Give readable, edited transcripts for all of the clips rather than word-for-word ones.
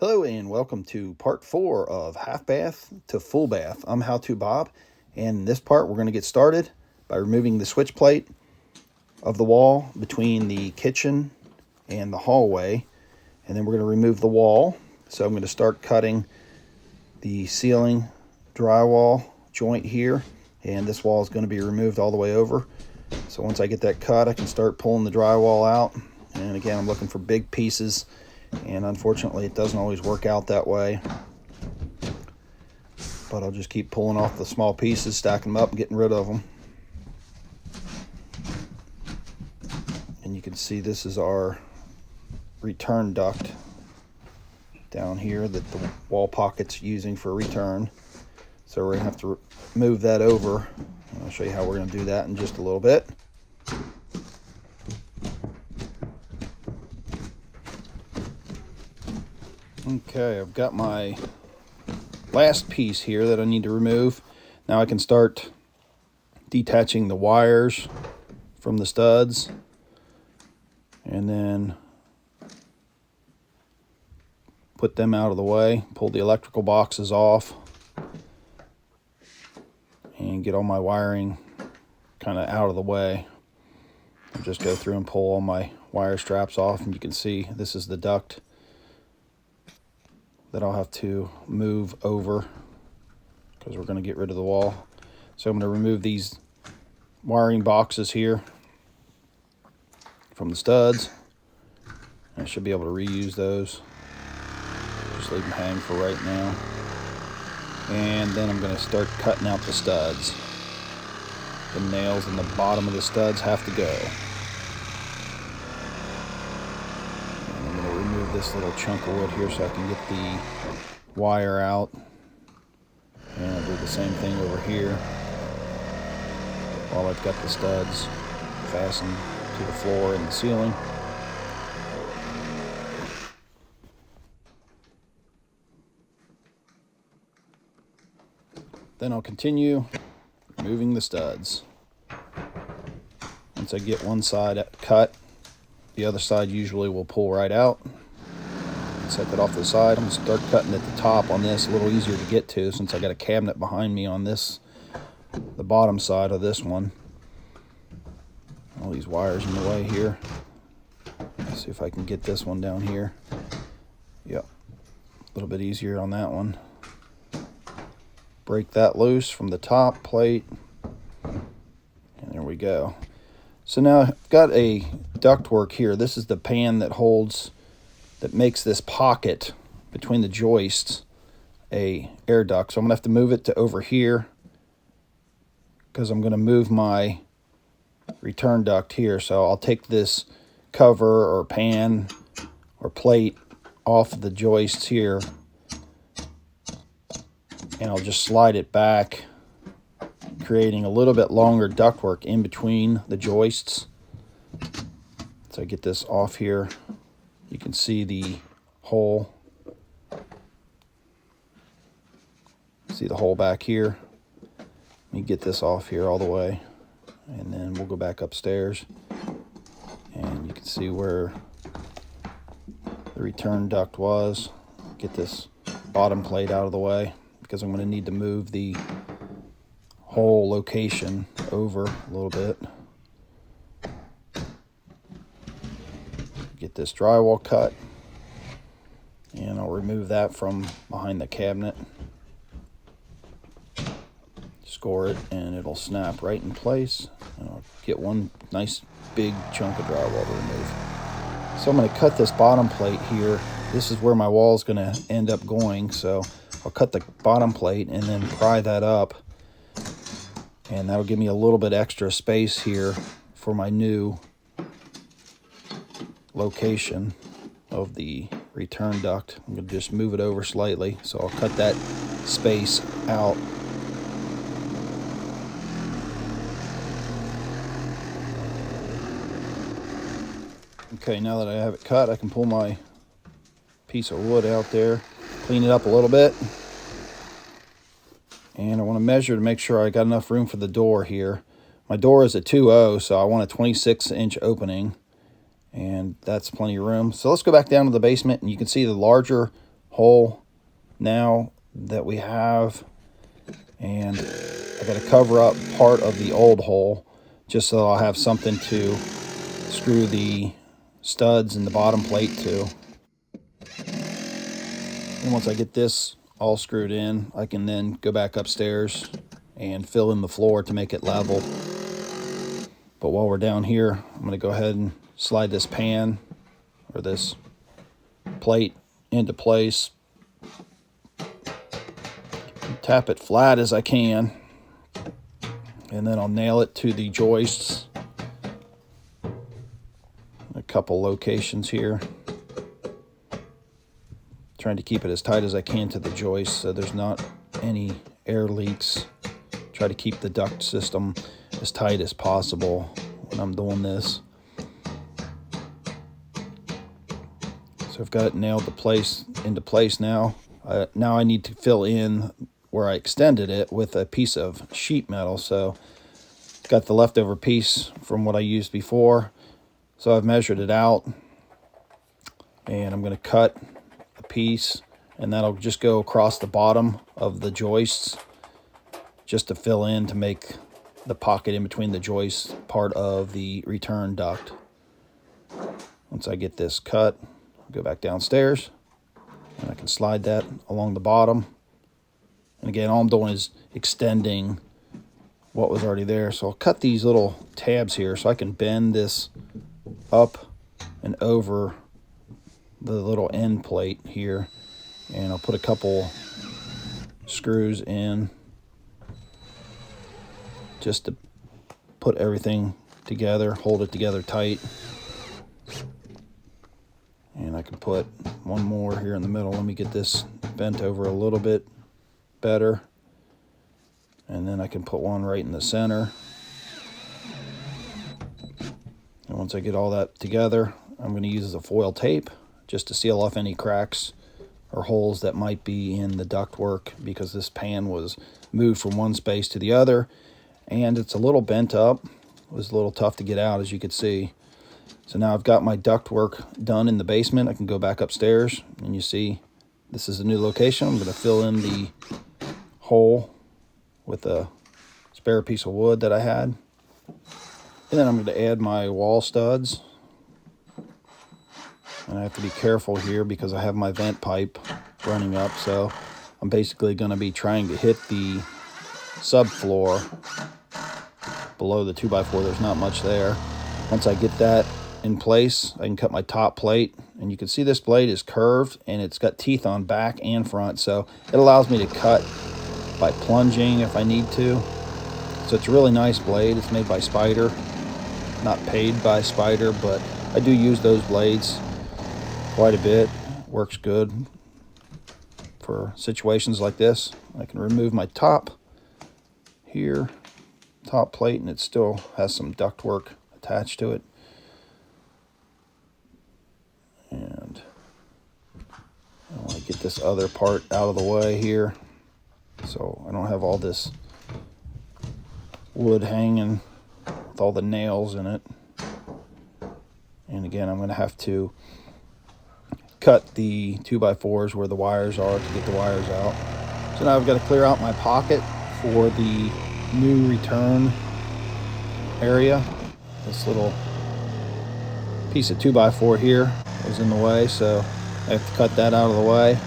Hello and welcome to part 4 of Half Bath to Full Bath. I'm How To Bob, and in this part we're going to get started by removing the switch plate of the wall between the kitchen and the hallway, and then we're going to remove the wall. So I'm going to start cutting the ceiling drywall joint here, and this wall is going to be removed all the way over. So once I get that cut, I can start pulling the drywall out. And again, I'm looking for big pieces, and unfortunately it doesn't always work out that way, but I'll just keep pulling off the small pieces, stacking them up and getting rid of them. And you can see this is our return duct down here that the wall pocket's using for return, so we're gonna have to move that over. I'll show you how we're going to do that in just a little bit. Okay, I've got my last piece here that I need to remove. Now I can start detaching the wires from the studs, and then put them out of the way, pull the electrical boxes off, and get all my wiring kind of out of the way. I'll just go through and pull all my wire straps off, and you can see this is the duct that I'll have to move over because we're going to get rid of the wall. So I'm going to remove these wiring boxes here from the studs. I should be able to reuse those. Just leave them hang for right now. And then I'm going to start cutting out the studs. The nails in the bottom of the studs have to go. And I'm going to remove this little chunk of wood here so I can get the wire out. And I'll do the same thing over here while I've got the studs fastened to the floor and the ceiling. Then I'll continue removing the studs. Once I get one side cut, the other side usually will pull right out. Set that off to the side. I'm going to start cutting at the top on this, a little easier to get to since I got a cabinet behind me on this, the bottom side of this one. All these wires in the way here. Let's see if I can get this one down here. Yep, a little bit easier on that one. Break that loose from the top plate, and there we go. So now I've got a ductwork here. This is the pan that makes this pocket between the joists a air duct. So I'm gonna have to move it to over here because I'm gonna move my return duct here. So I'll take this cover or pan or plate off of the joists here, and I'll just slide it back, creating a little bit longer ductwork in between the joists. So I get this off here. You can see the hole. See the hole back here. Let me get this off here all the way, and then we'll go back upstairs. And you can see where the return duct was. Get this bottom plate out of the way, because I'm going to need to move the whole location over a little bit. Get this drywall cut, and I'll remove that from behind the cabinet. Score it, and it'll snap right in place. And I'll get one nice big chunk of drywall to remove. So I'm going to cut this bottom plate here. This is where my wall is going to end up going, so I'll cut the bottom plate and then pry that up, and that'll give me a little bit extra space here for my new location of the return duct. I'm going to just move it over slightly, so I'll cut that space out. Okay, now that I have it cut, I can pull my piece of wood out there, clean it up a little bit, and I want to measure to make sure I got enough room for the door here. My door is a 2.0, so I want a 26-inch opening, and that's plenty of room. So let's go back down to the basement, and you can see the larger hole now that we have, and I got to cover up part of the old hole just so I'll have something to screw the studs in the bottom plate to. And once I get this all screwed in, I can then go back upstairs and fill in the floor to make it level. But while we're down here, I'm going to go ahead and slide this pan or this plate into place. Tap it flat as I can, and then I'll nail it to the joists. A couple locations here. Trying to keep it as tight as I can to the joist so there's not any air leaks. Try to keep the duct system as tight as possible when I'm doing this. So I've got it nailed into place now. Now I need to fill in where I extended it with a piece of sheet metal. So got the leftover piece from what I used before. So I've measured it out, and I'm going to cut a piece, and that'll just go across the bottom of the joists just to fill in to make the pocket in between the joists part of the return duct. Once I get this cut, I'll go back downstairs, and I can slide that along the bottom. And again, all I'm doing is extending what was already there. So I'll cut these little tabs here so I can bend this up and over the little end plate here. And I'll put a couple screws in just to put everything together, hold it together tight. And I can put one more here in the middle. Let me get this bent over a little bit better. And then I can put one right in the center. And once I get all that together, I'm going to use the foil tape just to seal off any cracks or holes that might be in the ductwork, because this pan was moved from one space to the other, and it's a little bent up. It was a little tough to get out, as you could see. So now I've got my ductwork done in the basement. I can go back upstairs, and you see this is a new location. I'm going to fill in the hole with a spare piece of wood that I had. And then I'm going to add my wall studs. And I have to be careful here because I have my vent pipe running up. So I'm basically going to be trying to hit the subfloor below the 2x4. There's not much there. Once I get that in place, I can cut my top plate. And you can see this blade is curved and it's got teeth on back and front. So it allows me to cut by plunging if I need to. So it's a really nice blade. It's made by Spyder. Not paid by Spyder, but I do use those blades quite a bit. Works good for situations like this. I can remove my top here, top plate, and it still has some ductwork attached to it. And I want to get this other part out of the way here so I don't have all this wood hanging with all the nails in it. And again, I'm going to have to cut the 2x4s where the wires are to get the wires out. So now I've got to clear out my pocket for the new return area. This little piece of 2x4 here was in the way, so I have to cut that out of the way.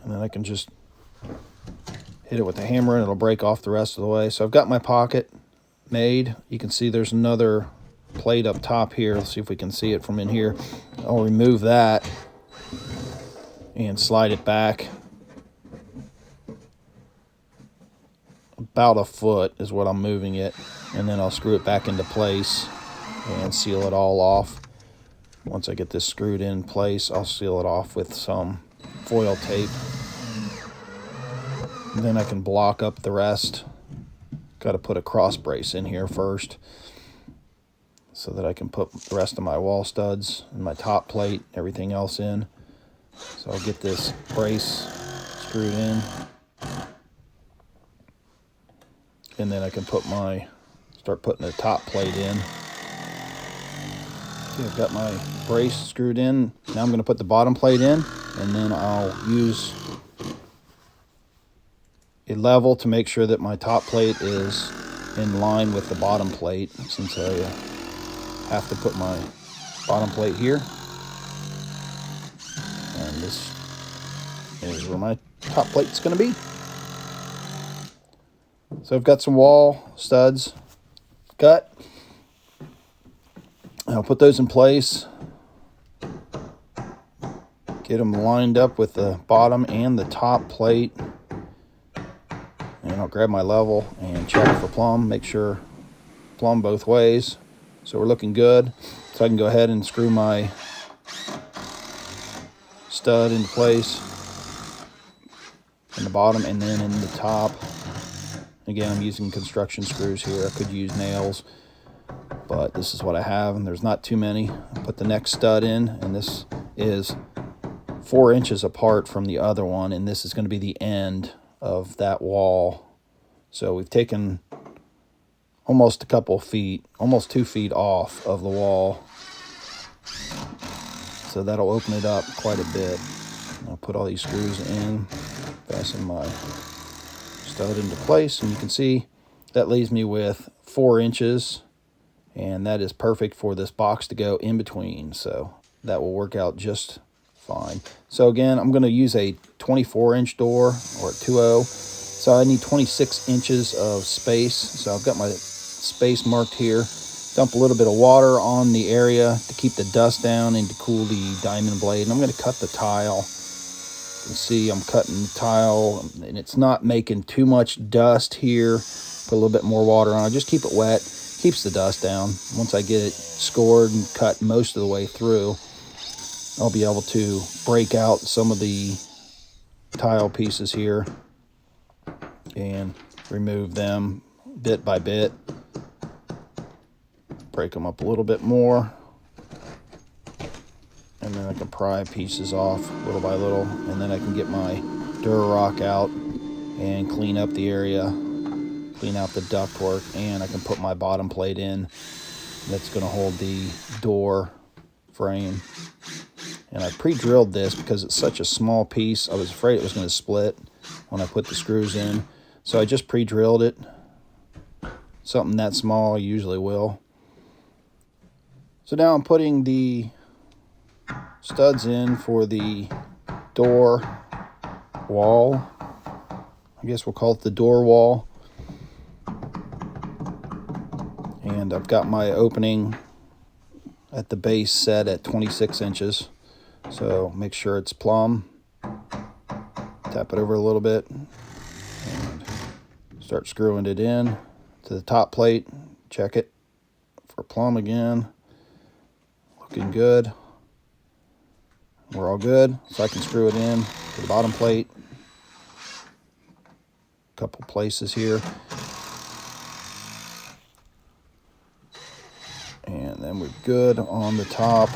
And then I can just hit it with a hammer and it'll break off the rest of the way. So I've got my pocket made. You can see there's another plate up top here. Let's see if we can see it from in here. I'll remove that and slide it back about a foot is what I'm moving it, and then I'll screw it back into place and seal it all off. Once I get this screwed in place, I'll seal it off with some foil tape. And then I can block up the rest. Got to put a cross brace in here first so that I can put the rest of my wall studs and my top plate, everything else in. So I'll get this brace screwed in. And then I can start putting the top plate in. Okay, I've got my brace screwed in. Now I'm going to put the bottom plate in, and then I'll use a level to make sure that my top plate is in line with the bottom plate, since I have to put my bottom plate here. And this is where my top plate's going to be. So I've got some wall studs cut. I'll put those in place. Get them lined up with the bottom and the top plate. And I'll grab my level and check for plumb. Make sure plumb both ways. So we're looking good. So I can go ahead and screw my stud into place in the bottom and then in the top. Again, I'm using construction screws here. I could use nails, but this is what I have, and there's not too many. I put the next stud in, and this is 4 inches apart from the other one, and this is going to be the end of that wall. So we've taken almost a couple feet, almost 2 feet off of the wall. So that'll open it up quite a bit. I'll put all these screws in, fasten my stud into place, and you can see that leaves me with 4 inches, and that is perfect for this box to go in between. So that will work out just fine. So again, I'm going to use a 24-inch door, or a 2.0. So I need 26 inches of space. So I've got my space marked here. Dump a little bit of water on the area to keep the dust down and to cool the diamond blade. And I'm going to cut the tile. You can see I'm cutting the tile, and it's not making too much dust here. Put a little bit more water on it. Just keep it wet. Keeps the dust down. Once I get it scored and cut most of the way through, I'll be able to break out some of the tile pieces here and remove them bit by bit. Break them up a little bit more, and then I can pry pieces off little by little, and then I can get my Durarock out and clean up the area, clean out the ductwork, and I can put my bottom plate in that's going to hold the door frame. And I pre-drilled this because it's such a small piece. I was afraid it was going to split when I put the screws in, so I just pre-drilled it. Something that small usually will. So now I'm putting the studs in for the door wall. I guess we'll call it the door wall. And I've got my opening at the base set at 26 inches. So make sure it's plumb. Tap it over a little bit and start screwing it in to the top plate. Check it for plumb again. Looking good. We're all good. So I can screw it in to the bottom plate. A couple places here. And then we're good on the top.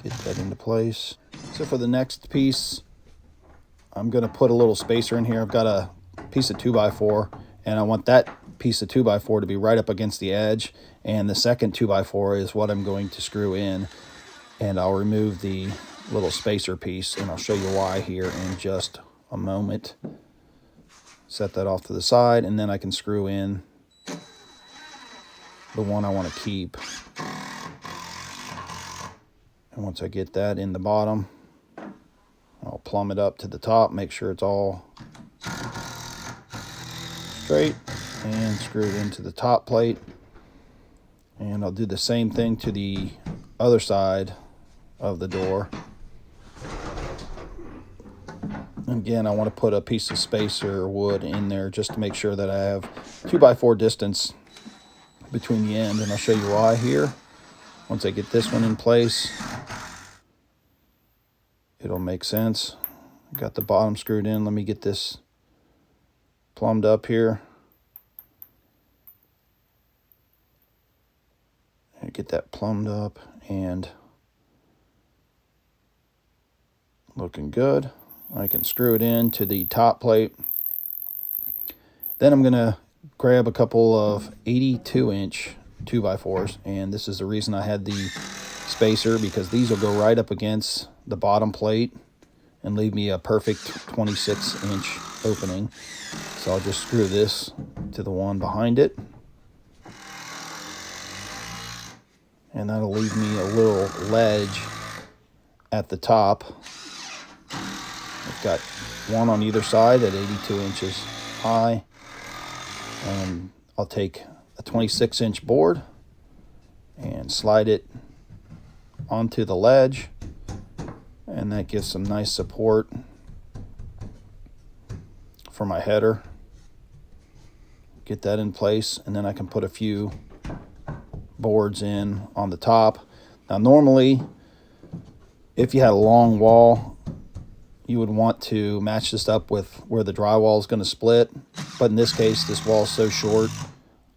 Get that into place. So for the next piece, I'm going to put a little spacer in here. I've got a piece of 2x4, and I want that piece of 2x4 to be right up against the edge, and the second 2x4 is what I'm going to screw in, and I'll remove the little spacer piece, and I'll show you why here in just a moment. Set that off to the side, and then I can screw in the one I want to keep. And once I get that in the bottom, I'll plumb it up to the top, make sure it's all straight, and screw it into the top plate. And I'll do the same thing to the other side of the door. And again, I want to put a piece of spacer wood in there just to make sure that I have 2x4 distance between the end, and I'll show you why here. Once I get this one in place, it'll make sense. Got the bottom screwed in. Let me get this plumbed up here. And get that plumbed up and looking good. I can screw it in to the top plate. Then I'm going to grab a couple of 82-inch 2x4s, and this is the reason I had the spacer, because these will go right up against the bottom plate and leave me a perfect 26-inch opening. So I'll just screw this to the one behind it, and that'll leave me a little ledge at the top. I've got one on either side at 82 inches high, and I'll take a 26-inch board and slide it onto the ledge, and that gives some nice support for my header. Get that in place, and then I can put a few boards in on the top. Now normally, if you had a long wall, you would want to match this up with where the drywall is going to split, but in this case, this wall is so short,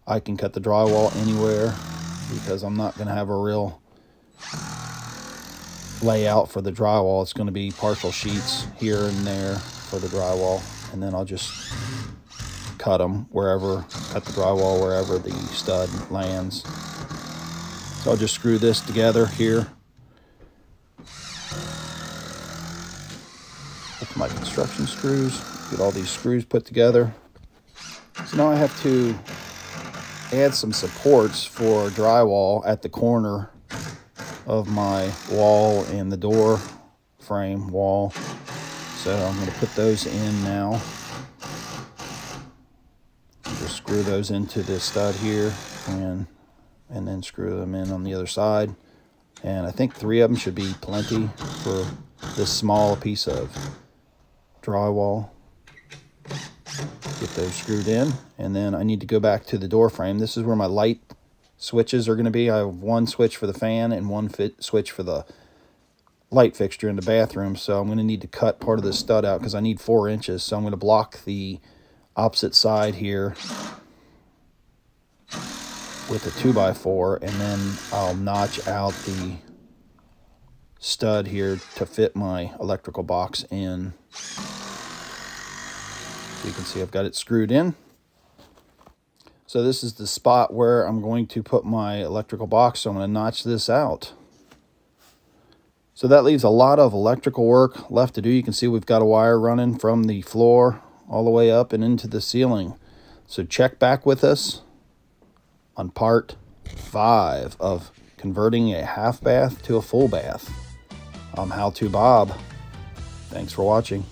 I can cut the drywall anywhere, because I'm not going to have a real layout for the drywall. It's going to be partial sheets here and there for the drywall, and then I'll just cut the drywall wherever the stud lands. So I'll just screw this together here with my construction screws. Get all these screws put together. So now I have to add some supports for drywall at the corner of my wall and the door frame wall. So I'm going to put those in now. Just screw those into this stud here, and then screw them in on the other side. And I think 3 of them should be plenty for this small piece of drywall. Get those screwed in, and then I need to go back to the door frame. This is where my light switches are going to be. I have one switch for the fan and one switch for the light fixture in the bathroom. So I'm going to need to cut part of this stud out because I need 4 inches. So I'm going to block the opposite side here with a 2x4, and then I'll notch out the stud here to fit my electrical box in. So you can see I've got it screwed in. So this is the spot where I'm going to put my electrical box, so I'm going to notch this out. So that leaves a lot of electrical work left to do. You can see we've got a wire running from the floor all the way up and into the ceiling. So check back with us on part 5 of converting a half bath to a full bath. I'm How To Bob. Thanks for watching.